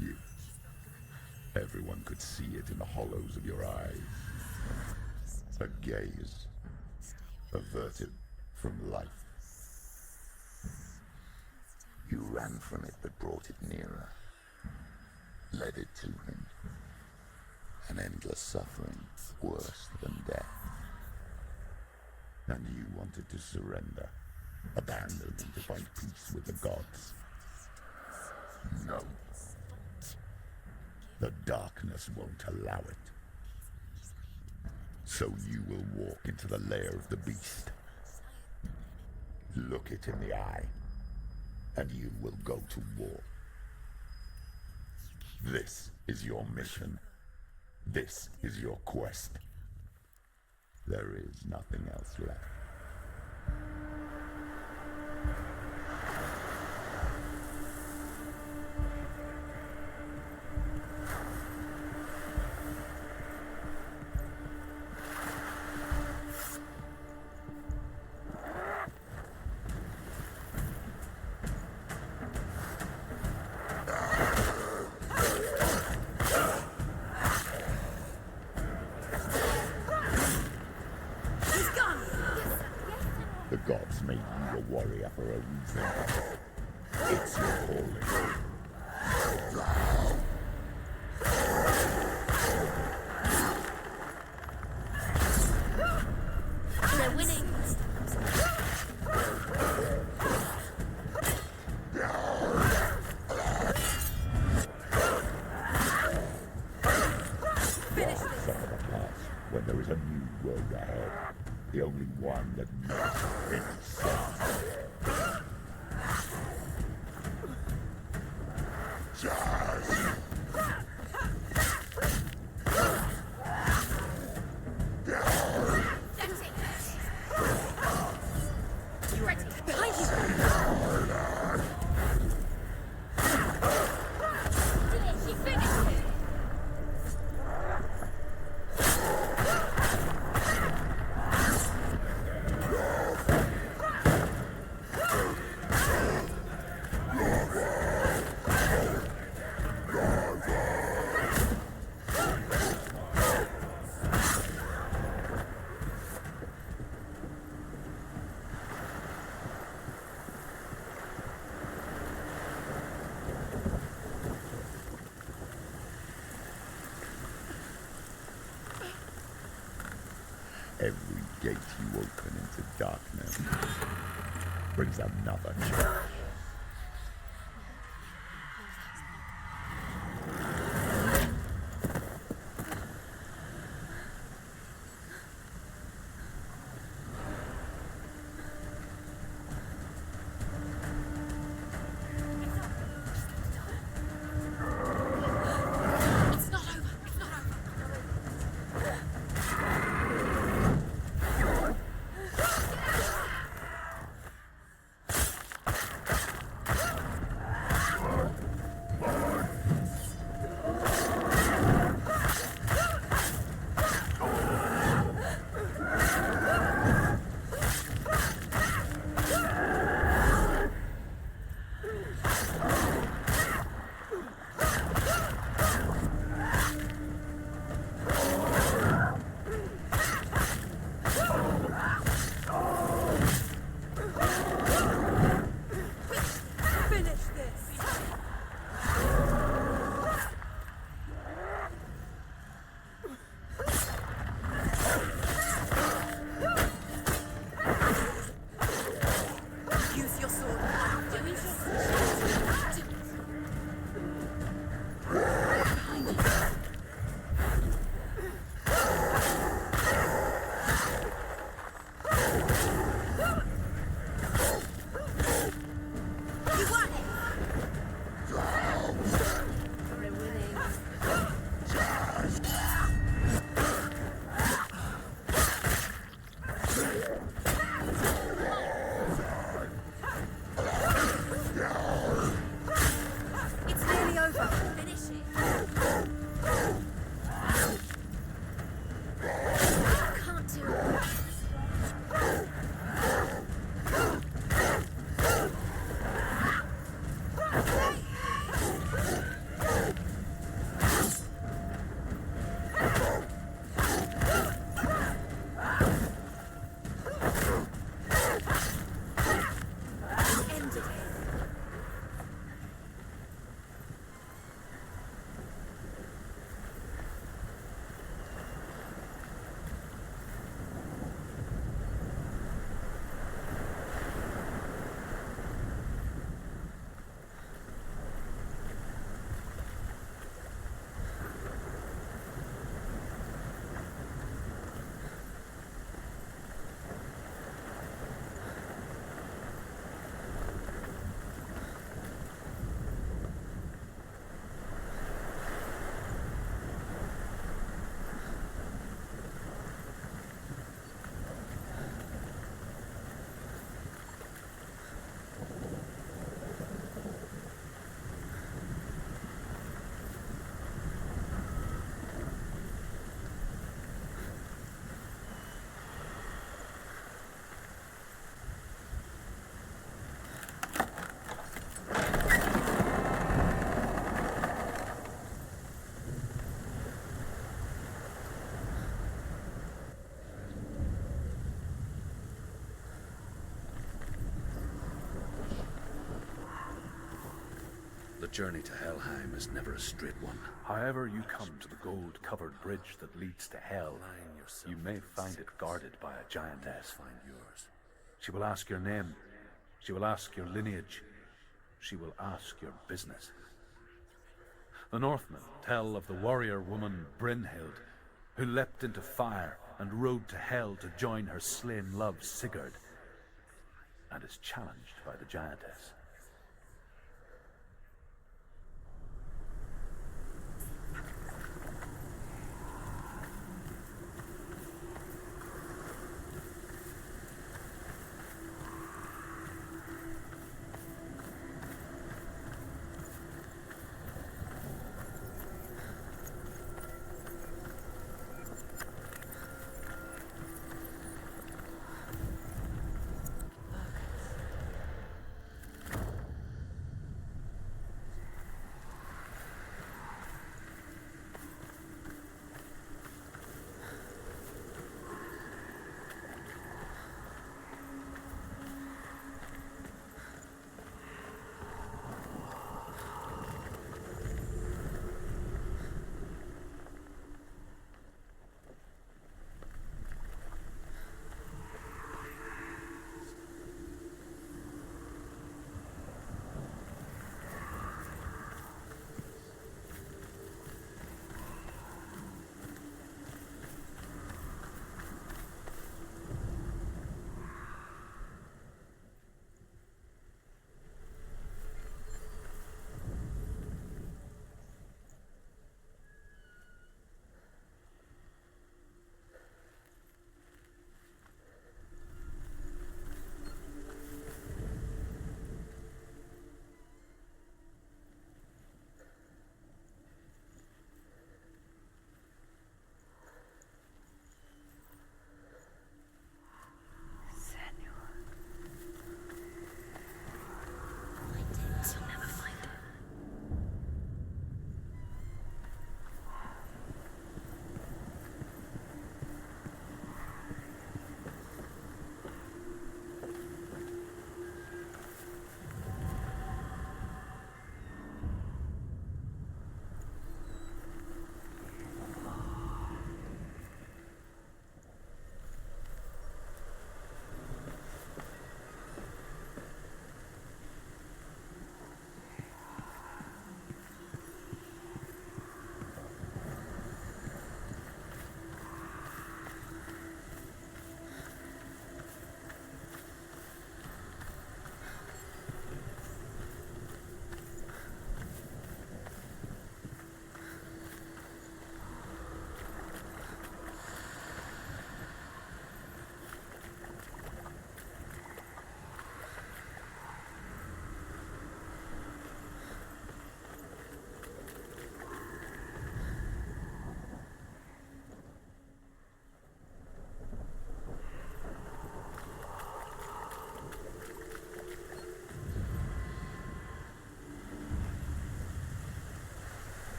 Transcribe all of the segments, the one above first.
you. Everyone could see it in the hollows of your eyes. A gaze averted from life. You ran from it but brought it nearer, led it to him. An endless suffering, worse than death. And you wanted to surrender, abandon and to find peace with the gods. No. The darkness won't allow it. So you will walk into the lair of the beast. Look it in the eye, and you will go to war. This is your mission. This is your quest. There is nothing else left. The gods made you a warrior for a reason. It's your calling. They're winning. Finish this. Some of the past, when there is a new road ahead. The only one that makes any sense. You ready? Behind you. She finished it. Every gate you open into darkness brings another challenge. It's not over. It's not over. journey to Helheim is never a straight one. However you come to the gold-covered bridge that leads to Hell, you may find it guarded by a giantess. Find yours. She will ask your name. She will ask your lineage. She will ask your business. The Northmen tell of the warrior woman Brynhild, who leapt into fire and rode to Hell to join her slain love Sigurd, and is challenged by the giantess.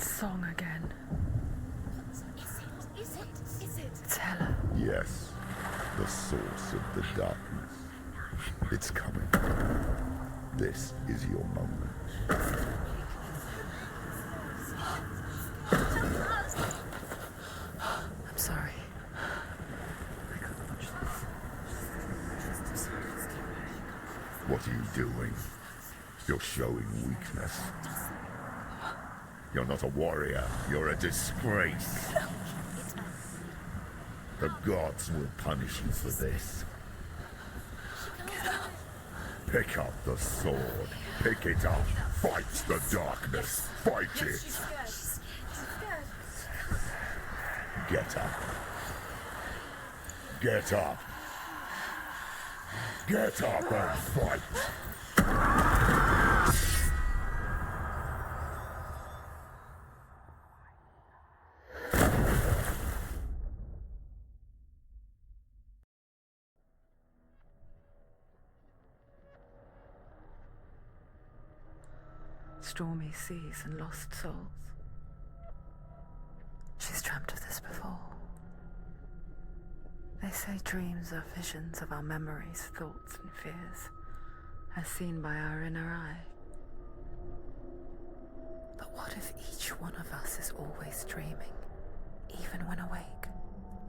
Song again. Is it? It's Hela. Yes, the source of the darkness. It's coming. This is your moment. I'm sorry. I can't watch this. What are you doing? You're showing weakness. You're not a warrior. You're a disgrace. The gods will punish you for this. Pick up the sword. Pick it up. Fight the darkness. Fight it. She's scared. Get up. Get up. Get up and fight. Stormy seas and lost souls. She's dreamt of this before. They say dreams are visions of our memories, thoughts and fears, as seen by our inner eye. But what if each one of us is always dreaming, even when awake,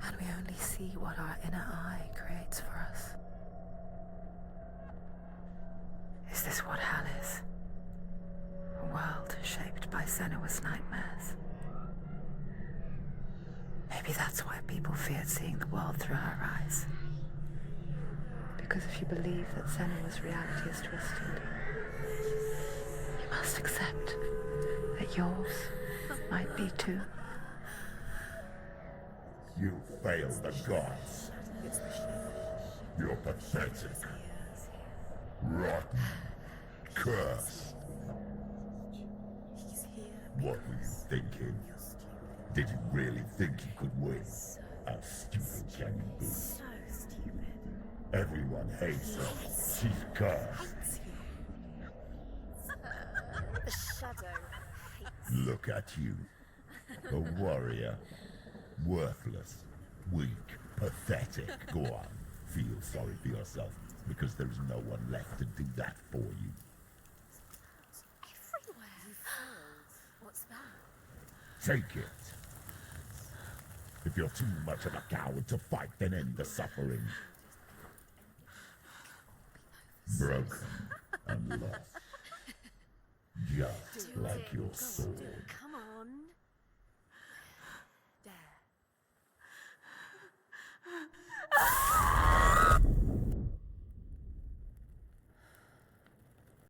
and we only see what our inner eye creates for us? Is this what hell is? A world shaped by Senua's nightmares. Maybe that's why people feared seeing the world through her eyes. Because if you believe that Senua's reality is twisted, you must accept that yours might be too. You failed the gods. You're pathetic. Rotten. Cursed. What were you thinking? Did you really think you could win? How stupid can you be? So stupid. Everyone hates her. She's cursed. The shadow hates. Look at you. A warrior. Worthless. Weak. Pathetic. Go on. Feel sorry for yourself, because there is no one left to do that for you. Everywhere. You failed. What's that? Take it. If you're too much of a coward to fight, then end the suffering. Broken and lost. Just like your sword. Come